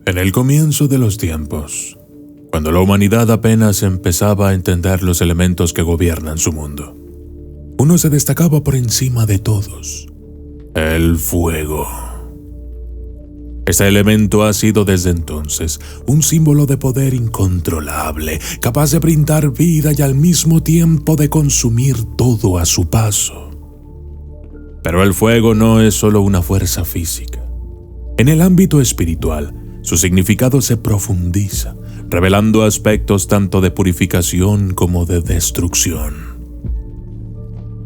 En el comienzo de los tiempos, cuando la humanidad apenas empezaba a entender los elementos que gobiernan su mundo, uno se destacaba por encima de todos: el fuego. Este elemento ha sido desde entonces un símbolo de poder incontrolable, capaz de brindar vida y al mismo tiempo de consumir todo a su paso. Pero el fuego no es solo una fuerza física. En el ámbito espiritual, su significado se profundiza, revelando aspectos tanto de purificación como de destrucción.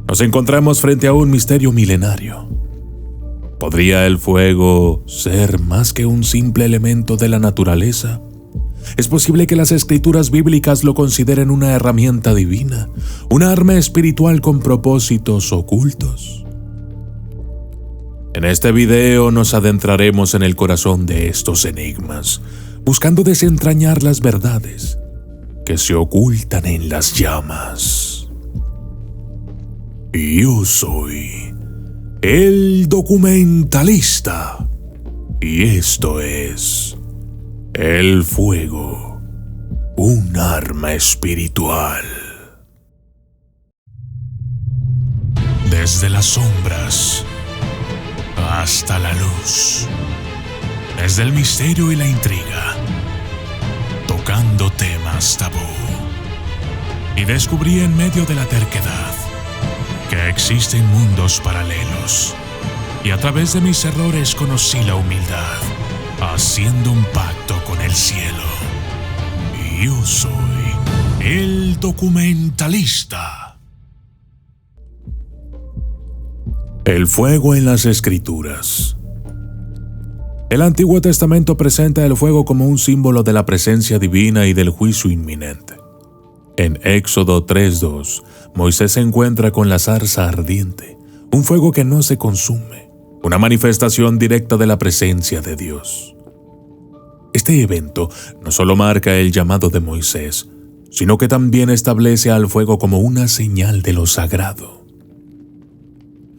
Nos encontramos frente a un misterio milenario. ¿Podría el fuego ser más que un simple elemento de la naturaleza? ¿Es posible que las escrituras bíblicas lo consideren una herramienta divina, una arma espiritual con propósitos ocultos? En este video nos adentraremos en el corazón de estos enigmas, buscando desentrañar las verdades que se ocultan en las llamas. Yo soy el documentalista, y esto es el fuego, un arma espiritual. Desde las sombras hasta la luz, desde el misterio y la intriga, tocando temas tabú. Y descubrí en medio de la terquedad que existen mundos paralelos, y a través de mis errores conocí la humildad, haciendo un pacto con el cielo. Y yo soy el documentalista. El fuego en las Escrituras. El Antiguo Testamento presenta el fuego como un símbolo de la presencia divina y del juicio inminente. En Éxodo 3:2, Moisés se encuentra con la zarza ardiente, un fuego que no se consume, una manifestación directa de la presencia de Dios. Este evento no solo marca el llamado de Moisés, sino que también establece al fuego como una señal de lo sagrado.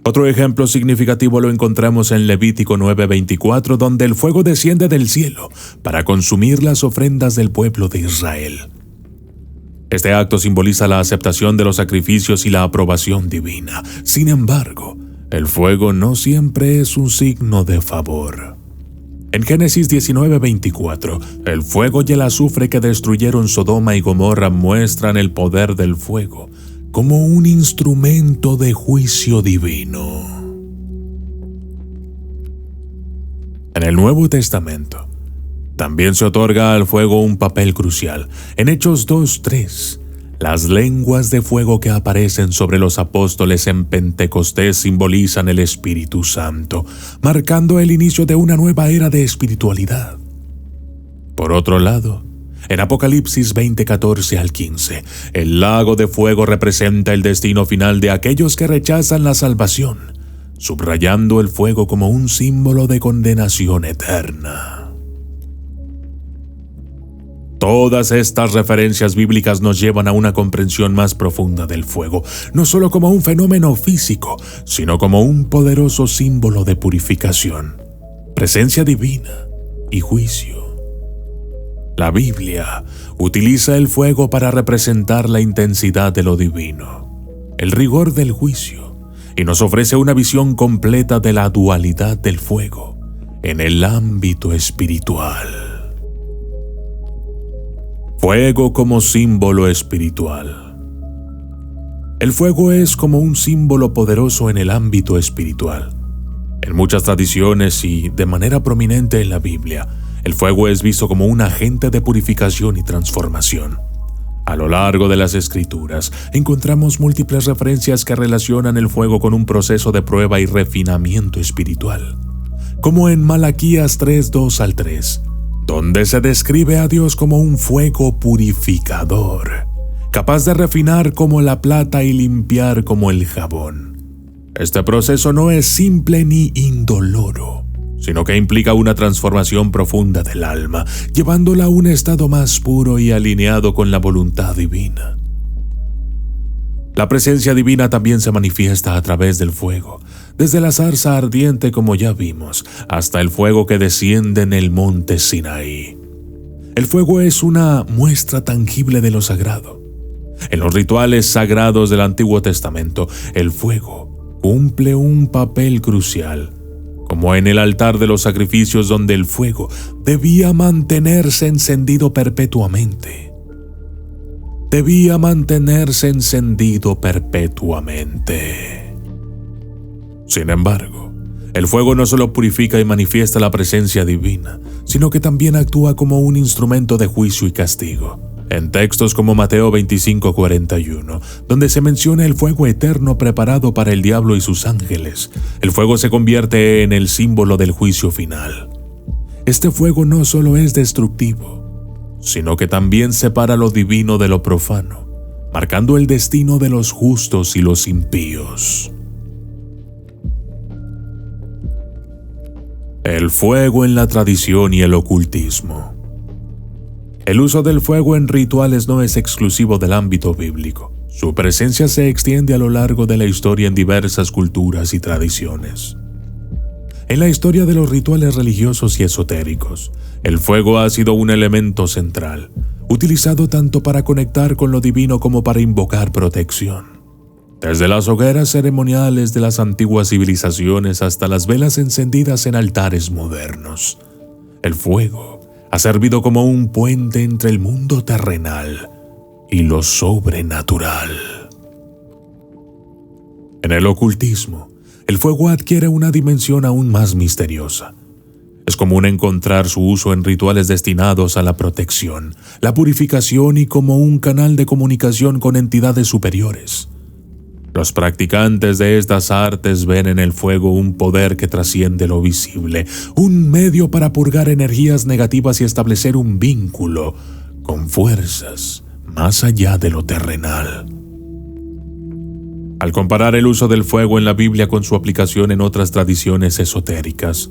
Otro ejemplo significativo lo encontramos en Levítico 9:24, donde el fuego desciende del cielo para consumir las ofrendas del pueblo de Israel. Este acto simboliza la aceptación de los sacrificios y la aprobación divina. Sin embargo, el fuego no siempre es un signo de favor. En Génesis 19:24, el fuego y el azufre que destruyeron Sodoma y Gomorra muestran el poder del fuego como un instrumento de juicio divino. En el Nuevo Testamento, también se otorga al fuego un papel crucial. En Hechos 2:3, las lenguas de fuego que aparecen sobre los apóstoles en Pentecostés simbolizan el Espíritu Santo, marcando el inicio de una nueva era de espiritualidad. Por otro lado, en Apocalipsis 20:14 al 15, el lago de fuego representa el destino final de aquellos que rechazan la salvación, subrayando el fuego como un símbolo de condenación eterna. Todas estas referencias bíblicas nos llevan a una comprensión más profunda del fuego, no solo como un fenómeno físico, sino como un poderoso símbolo de purificación, presencia divina y juicio. La Biblia utiliza el fuego para representar la intensidad de lo divino, el rigor del juicio, y nos ofrece una visión completa de la dualidad del fuego en el ámbito espiritual. Fuego como símbolo espiritual. El fuego es como un símbolo poderoso en el ámbito espiritual. En muchas tradiciones y de manera prominente en la Biblia, el fuego es visto como un agente de purificación y transformación. A lo largo de las Escrituras, encontramos múltiples referencias que relacionan el fuego con un proceso de prueba y refinamiento espiritual, como en Malaquías 3:2 al 3, donde se describe a Dios como un fuego purificador, capaz de refinar como la plata y limpiar como el jabón. Este proceso no es simple ni indoloro, sino que implica una transformación profunda del alma, llevándola a un estado más puro y alineado con la voluntad divina. La presencia divina también se manifiesta a través del fuego, desde la zarza ardiente como ya vimos, hasta el fuego que desciende en el monte Sinaí. El fuego es una muestra tangible de lo sagrado. En los rituales sagrados del Antiguo Testamento, el fuego cumple un papel crucial, como en el altar de los sacrificios donde el fuego debía mantenerse encendido perpetuamente. Sin embargo, el fuego no solo purifica y manifiesta la presencia divina, sino que también actúa como un instrumento de juicio y castigo. En textos como Mateo 25:41, donde se menciona el fuego eterno preparado para el diablo y sus ángeles, el fuego se convierte en el símbolo del juicio final. Este fuego no solo es destructivo, sino que también separa lo divino de lo profano, marcando el destino de los justos y los impíos. El fuego en la tradición y el ocultismo. El uso del fuego en rituales no es exclusivo del ámbito bíblico. Su presencia se extiende a lo largo de la historia en diversas culturas y tradiciones. En la historia de los rituales religiosos y esotéricos, el fuego ha sido un elemento central, utilizado tanto para conectar con lo divino como para invocar protección. Desde las hogueras ceremoniales de las antiguas civilizaciones hasta las velas encendidas en altares modernos, el fuego ha servido como un puente entre el mundo terrenal y lo sobrenatural. En el ocultismo, el fuego adquiere una dimensión aún más misteriosa. Es común encontrar su uso en rituales destinados a la protección, la purificación y como un canal de comunicación con entidades superiores. Los practicantes de estas artes ven en el fuego un poder que trasciende lo visible, un medio para purgar energías negativas y establecer un vínculo con fuerzas más allá de lo terrenal. Al comparar el uso del fuego en la Biblia con su aplicación en otras tradiciones esotéricas,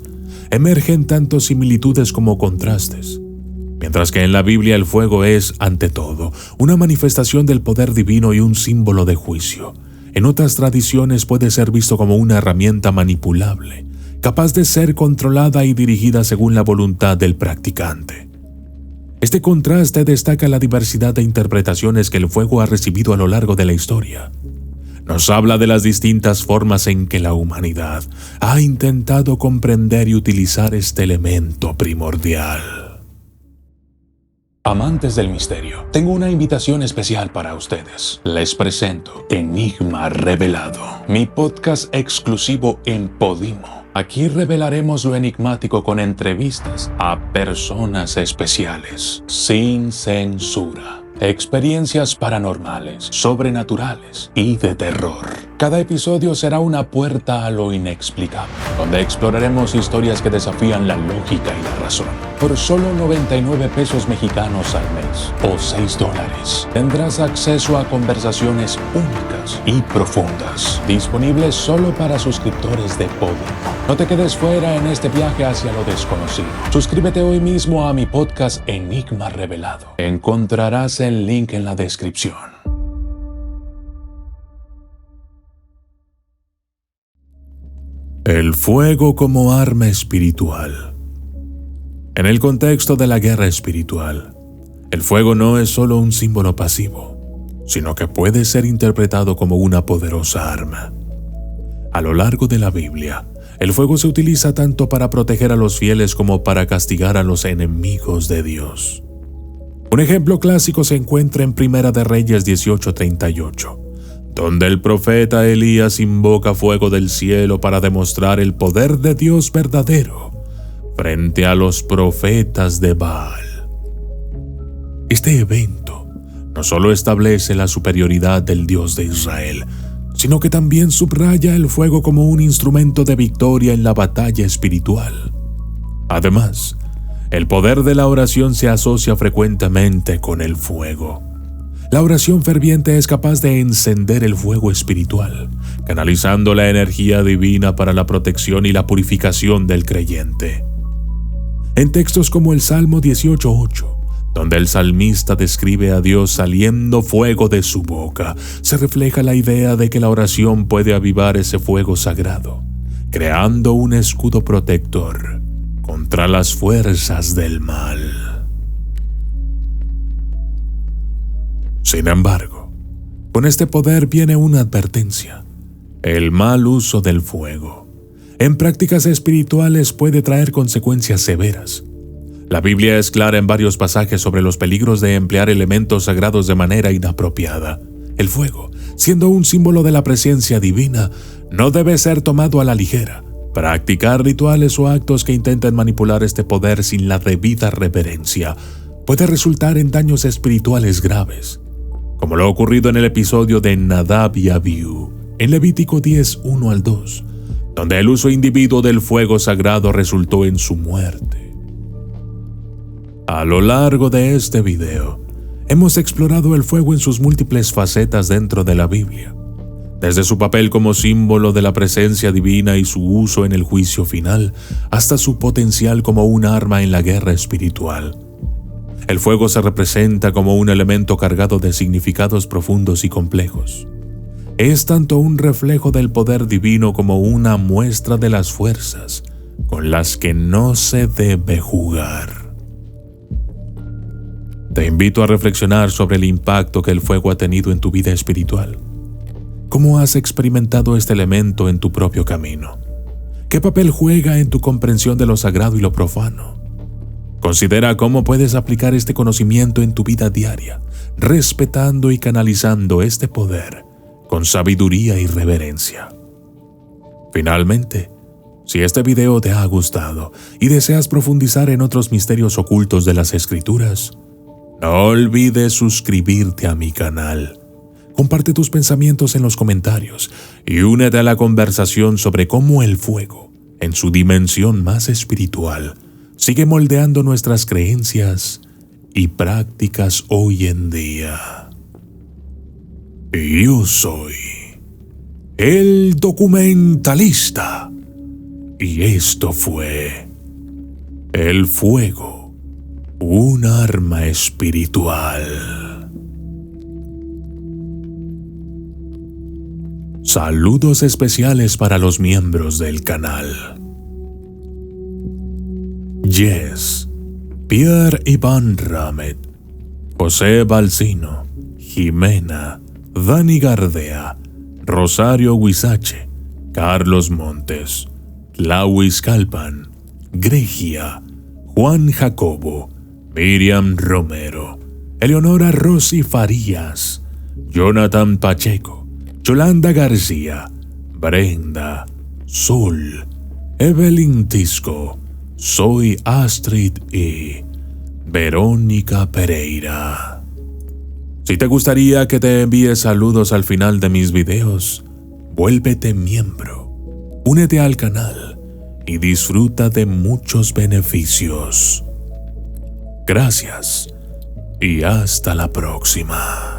emergen tanto similitudes como contrastes. Mientras que en la Biblia el fuego es, ante todo, una manifestación del poder divino y un símbolo de juicio, en otras tradiciones puede ser visto como una herramienta manipulable, capaz de ser controlada y dirigida según la voluntad del practicante. Este contraste destaca la diversidad de interpretaciones que el fuego ha recibido a lo largo de la historia. Nos habla de las distintas formas en que la humanidad ha intentado comprender y utilizar este elemento primordial. Amantes del misterio, tengo una invitación especial para ustedes. Les presento Enigma Revelado, mi podcast exclusivo en Podimo. Aquí revelaremos lo enigmático con entrevistas a personas especiales, sin censura. Experiencias paranormales, sobrenaturales y de terror. Cada episodio será una puerta a lo inexplicable, donde exploraremos historias que desafían la lógica y la razón. Por solo 99 pesos mexicanos al mes, o $6, tendrás acceso a conversaciones únicas y profundas, disponibles solo para suscriptores de Podimo. No te quedes fuera en este viaje hacia lo desconocido. Suscríbete hoy mismo a mi podcast Enigma Revelado. Encontrarás el link en la descripción. El fuego como arma espiritual. En el contexto de la guerra espiritual, el fuego no es solo un símbolo pasivo, sino que puede ser interpretado como una poderosa arma. A lo largo de la Biblia, el fuego se utiliza tanto para proteger a los fieles como para castigar a los enemigos de Dios. Un ejemplo clásico se encuentra en Primera de Reyes 18:38, donde el profeta Elías invoca fuego del cielo para demostrar el poder de Dios verdadero frente a los profetas de Baal. Este evento no solo establece la superioridad del Dios de Israel, sino que también subraya el fuego como un instrumento de victoria en la batalla espiritual. Además, el poder de la oración se asocia frecuentemente con el fuego. La oración ferviente es capaz de encender el fuego espiritual, canalizando la energía divina para la protección y la purificación del creyente. En textos como el Salmo 18:8, donde el salmista describe a Dios saliendo fuego de su boca, se refleja la idea de que la oración puede avivar ese fuego sagrado, creando un escudo protector contra las fuerzas del mal. Sin embargo, con este poder viene una advertencia: el mal uso del fuego en prácticas espirituales puede traer consecuencias severas. La Biblia es clara en varios pasajes sobre los peligros de emplear elementos sagrados de manera inapropiada. El fuego, siendo un símbolo de la presencia divina, no debe ser tomado a la ligera. Practicar rituales o actos que intenten manipular este poder sin la debida reverencia puede resultar en daños espirituales graves, como lo ocurrido en el episodio de Nadab y Abiú, en Levítico 10, 1 al 2, donde el uso individuo del fuego sagrado resultó en su muerte. A lo largo de este video, hemos explorado el fuego en sus múltiples facetas dentro de la Biblia, desde su papel como símbolo de la presencia divina y su uso en el juicio final, hasta su potencial como un arma en la guerra espiritual. El fuego se representa como un elemento cargado de significados profundos y complejos. Es tanto un reflejo del poder divino como una muestra de las fuerzas con las que no se debe jugar. Te invito a reflexionar sobre el impacto que el fuego ha tenido en tu vida espiritual. ¿Cómo has experimentado este elemento en tu propio camino? ¿Qué papel juega en tu comprensión de lo sagrado y lo profano? Considera cómo puedes aplicar este conocimiento en tu vida diaria, respetando y canalizando este poder con sabiduría y reverencia. Finalmente, si este video te ha gustado y deseas profundizar en otros misterios ocultos de las Escrituras, no olvides suscribirte a mi canal. Comparte tus pensamientos en los comentarios y únete a la conversación sobre cómo el fuego, en su dimensión más espiritual, sigue moldeando nuestras creencias y prácticas hoy en día. Yo soy el documentalista y esto fue el fuego. Un arma espiritual. Saludos especiales para los miembros del canal: Jess, Pierre Iván Ramet, José Balsino, Jimena, Dani Gardea, Rosario Huizache, Carlos Montes, Clauis Calpan, Gregia, Juan Jacobo, Miriam Romero, Eleonora Rosy Farías, Jonathan Pacheco, Yolanda García, Brenda, Sol, Evelyn Tisco, Soy Astrid y Verónica Pereira. Si te gustaría que te envíe saludos al final de mis videos, vuélvete miembro, únete al canal y disfruta de muchos beneficios. Gracias y hasta la próxima.